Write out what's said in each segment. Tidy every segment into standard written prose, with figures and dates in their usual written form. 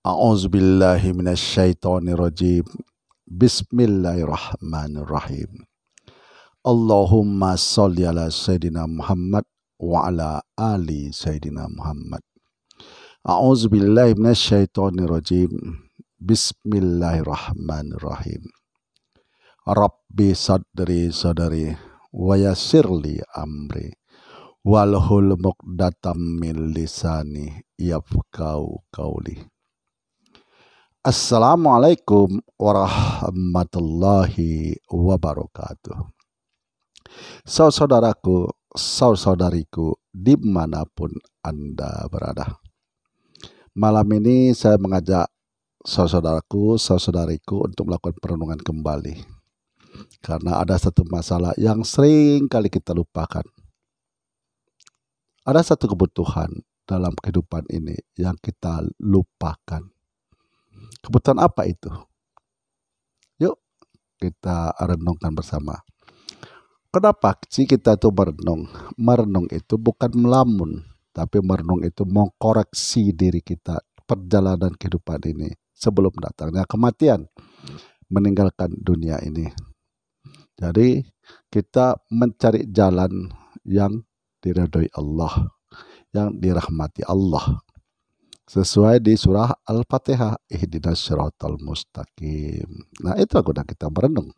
A'udzubillahi minasyaitonirrajim. Bismillahirrahmanirrahim. Allahumma sholli ala Sayyidina Muhammad wa ala ali Sayyidina Muhammad. A'udzubillahi minasyaitonirrajim. Bismillahirrahmanirrahim. Rabbi sadri wa yassirli amri walhul muqdatam min lisani yafqahu qawli. Assalamualaikum warahmatullahi wabarakatuh. Saudaraku, saudariku, dimanapun Anda berada. Malam ini saya mengajak saudaraku, saudariku untuk melakukan perenungan kembali. Karena ada satu masalah yang sering kali kita lupakan. Ada satu kebutuhan dalam kehidupan ini yang kita lupakan. Kebutuhan apa itu? Yuk kita renungkan bersama. Kenapa sih kita itu merenung? Merenung itu bukan melamun, tapi merenung itu mengkoreksi diri kita perjalanan kehidupan ini sebelum datangnya kematian, meninggalkan dunia ini. Jadi kita mencari jalan yang diridhoi Allah, yang dirahmati Allah. Sesuai di surah Al-Fatihah, ihdinas siratal mustaqim. Nah, itu guna kita merenung.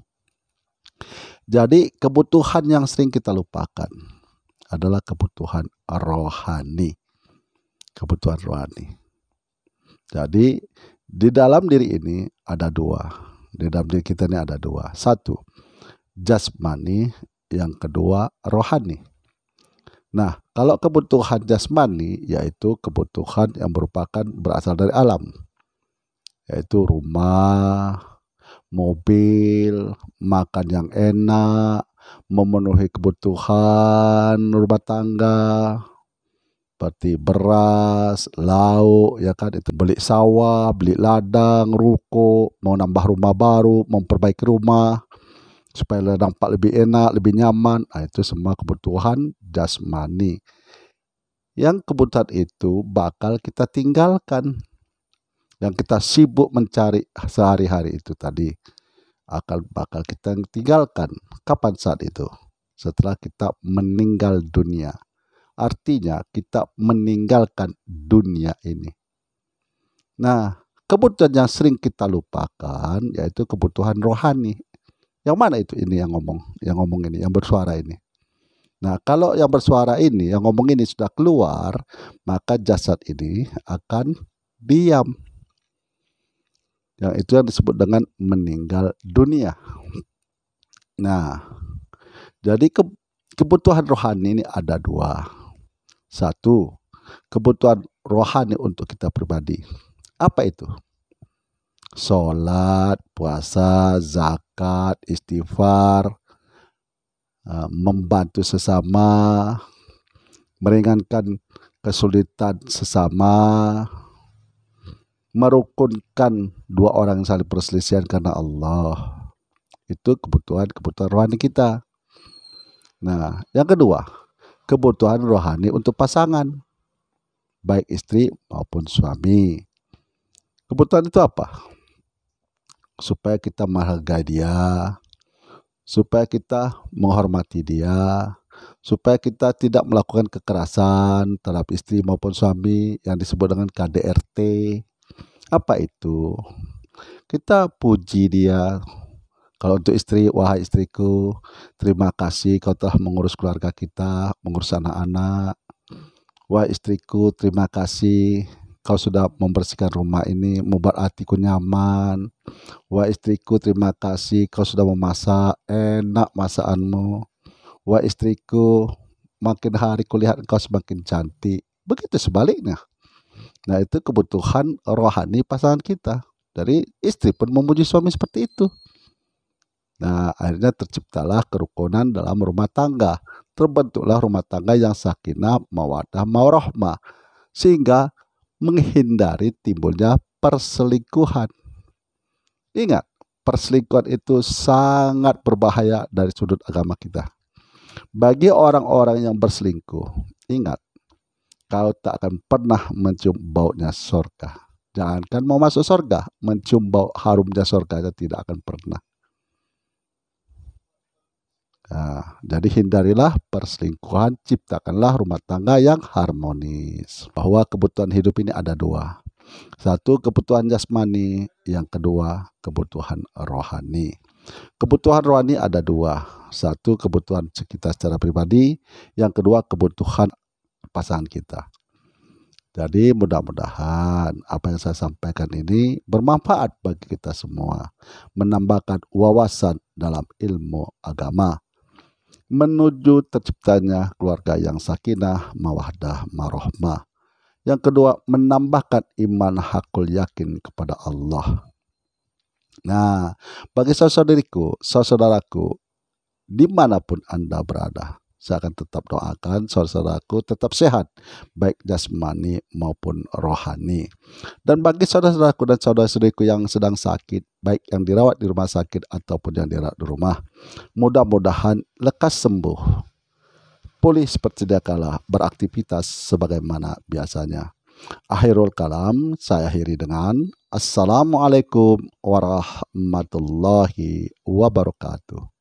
Jadi kebutuhan yang sering kita lupakan adalah kebutuhan rohani. Kebutuhan rohani. Jadi di dalam diri ini ada dua. Di dalam diri kita ini ada dua. Satu, jasmani. Yang kedua, rohani. Nah, kalau kebutuhan jasmani yaitu kebutuhan yang merupakan berasal dari alam, yaitu rumah, mobil, makan yang enak, memenuhi kebutuhan rumah tangga, seperti beras, lauk, ya kan, itu beli sawah, beli ladang, ruko, mau nambah rumah baru, memperbaiki rumah supaya nampak lebih enak, lebih nyaman. Nah, itu semua kebutuhan jasmani. Yang kebutuhan itu bakal kita tinggalkan. Yang kita sibuk mencari sehari-hari itu tadi bakal kita tinggalkan. Kapan saat itu? Setelah kita meninggal dunia. Artinya kita meninggalkan dunia ini. Nah, kebutuhan yang sering kita lupakan yaitu kebutuhan rohani. Yang mana itu ini yang ngomong ini, yang bersuara ini. Nah, kalau yang bersuara ini, yang ngomong ini sudah keluar, maka jasad ini akan diam. Yang itu yang disebut dengan meninggal dunia. Nah, jadi kebutuhan rohani ini ada dua. Satu, kebutuhan rohani untuk kita pribadi. Apa itu? Sholat, puasa, zakat, istighfar, membantu sesama, meringankan kesulitan sesama, merukunkan dua orang yang saling perselisihan karena Allah. Itu kebutuhan rohani kita. Nah, yang kedua, kebutuhan rohani untuk pasangan, baik istri maupun suami. Kebutuhan itu apa? Supaya kita menghargai dia, supaya kita menghormati dia, supaya kita tidak melakukan kekerasan terhadap istri maupun suami yang disebut dengan KDRT. Apa itu? Kita puji dia. Kalau untuk istri, wahai istriku, terima kasih kau telah mengurus keluarga kita, mengurus anak-anak. Wahai istriku, terima kasih kau sudah membersihkan rumah ini, membuat hatiku nyaman. Wah istriku, terima kasih kau sudah memasak, enak masakanmu. Wah istriku, makin hari kulihat engkau semakin cantik. Begitu sebaliknya. Nah, itu kebutuhan rohani pasangan kita. Dari istri pun memuji suami seperti itu. Nah, akhirnya terciptalah kerukunan dalam rumah tangga. Terbentuklah rumah tangga yang sakinah, mawaddah, warahmah. Sehingga menghindari timbulnya perselingkuhan. Ingat, perselingkuhan itu sangat berbahaya dari sudut agama kita. Bagi orang-orang yang berselingkuh, ingat, kau tak akan pernah mencium baunya surga. Jangankan mau masuk surga, mencium bau harumnya surga aja tidak akan pernah. Nah, jadi hindarilah perselingkuhan, ciptakanlah rumah tangga yang harmonis. Bahwa kebutuhan hidup ini ada dua. Satu, kebutuhan jasmani. Yang kedua, kebutuhan rohani. Kebutuhan rohani ada dua. Satu, kebutuhan kita secara pribadi. Yang kedua, kebutuhan pasangan kita. Jadi mudah-mudahan apa yang saya sampaikan ini bermanfaat bagi kita semua. Menambahkan wawasan dalam ilmu agama. Menuju terciptanya keluarga yang sakinah, mawaddah, marohmah. Yang kedua, menambahkan iman hakul yakin kepada Allah. Nah, bagi saudaraku, dimanapun Anda berada, saya akan tetap doakan saudaraku tetap sehat, baik jasmani maupun rohani. Dan bagi saudaraku dan saudara-saudariku yang sedang sakit, baik yang dirawat di rumah sakit ataupun yang dirawat di rumah, mudah-mudahan lekas sembuh, pulih seperti sedia kala, beraktivitas sebagaimana biasanya. Akhirul kalam, saya akhiri dengan Assalamualaikum warahmatullahi wabarakatuh.